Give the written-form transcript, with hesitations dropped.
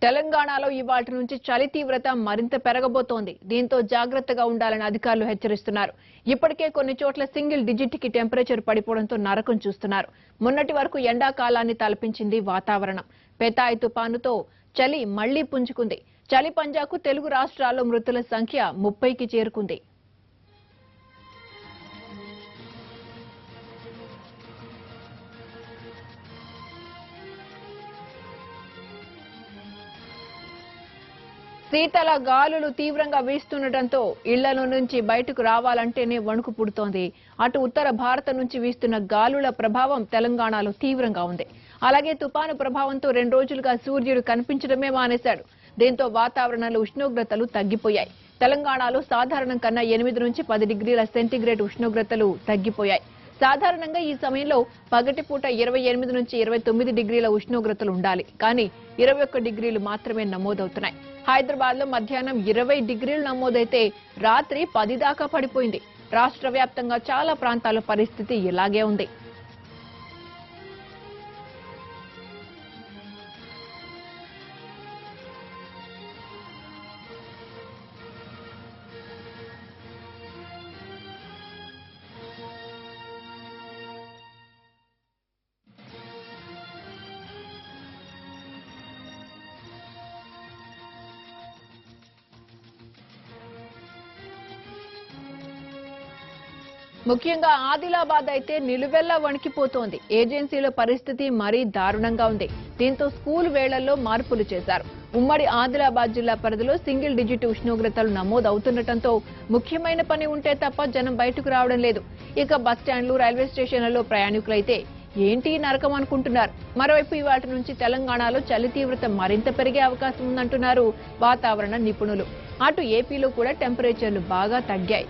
తెలంగాణలో ఇవాల్టి నుంచి చలి తీవ్రత మరింత పెరగబోతోంది. దీంతో జాగ్రత్తగా ఉండాలని అధికారులు హెచ్చరిస్తున్నారు. ఇప్పటికే కొన్ని చోట్ల సింగిల్ డిజిట్ కి టెంపరేచర్ పడిపోవడంతో నరకం చూస్తున్నారు. మొన్నటి వరకు ఎండాకాలాన్ని తలపించింది వాతావరణం. పెతాయ్ తుపానుతో చలి మళ్లీ పుంజుకుంది. చలి పంజాకు తెలుగు రాష్ట్రాల్లో మృతుల సంఖ్య 30కి చేరుకుంది. శీతల గాలులు తీవ్రంగా వీస్తుండటంతో ఇళ్లలో నుంచి బయటకు రావాలంటేనే వణుకు పుడుతోంది. అటు ఉత్తర భారత నుంచి వీస్తున్న గాలుల ప్రభావం తెలంగాణలో తీవ్రంగా ఉంది. అలాగే తుపాను ప్రభావంతో 2 రోజులుగా సూర్యుడు కనిపించడమే మానేశాడు. దీంతో వాతావరణంలో ఉష్ణోగ్రతలు తగ్గిపోయాయి. తెలంగాణలో సాధారణం కన్నా 8 నుంచి 10 డిగ్రీల సెంటీగ్రేడ్ ఉష్ణోగ్రతలు తగ్గిపోయాయి. సాధారణంగా ఈ సమయంలో పగటిపూట 28 నుంచి 29 డిగ్రీల ఉష్ణోగ్రతలు ఉండాలి. కానీ 21 డిగ్రీలు మాత్రమే నమోదవుతున్నాయి. హైదరాబాద్ లో మధ్యాహ్నం 20 డిగ్రీలు నమోదైతే రాత్రి 10 దాకా పడిపోయింది. రాష్ట్ర వ్యాప్తంగా చాలా ప్రాంతాల పరిస్థితి ఇలాగే ఉంది. ముఖ్యంగా ఆదిలాబాద్ అయితే నిలువెల్లా వణికిపోతోంది. ఏజెన్సీల పరిస్థితి మరీ దారుణంగా ఉంది. దీంతో స్కూల్ వేళల్లో మార్పులు చేశారు. ఉమ్మడి ఆదిలాబాద్ జిల్లా పరిధిలో సింగిల్ డిజిట్ ఉష్ణోగ్రతలు నమోదవుతుండటంతో ముఖ్యమైన పని ఉంటే తప్ప జనం బయటకు రావడం లేదు. ఇక బస్టాండ్లు, రైల్వే స్టేషన్లలో ప్రయాణికులైతే ఏంటి నరకం అనుకుంటున్నారు. మరోవైపు ఇవాటి నుంచి తెలంగాణలో చలి తీవ్రత మరింత పెరిగే అవకాశం ఉందంటున్నారు వాతావరణ నిపుణులు. అటు ఏపీలో కూడా టెంపరేచర్లు బాగా తగ్గాయి.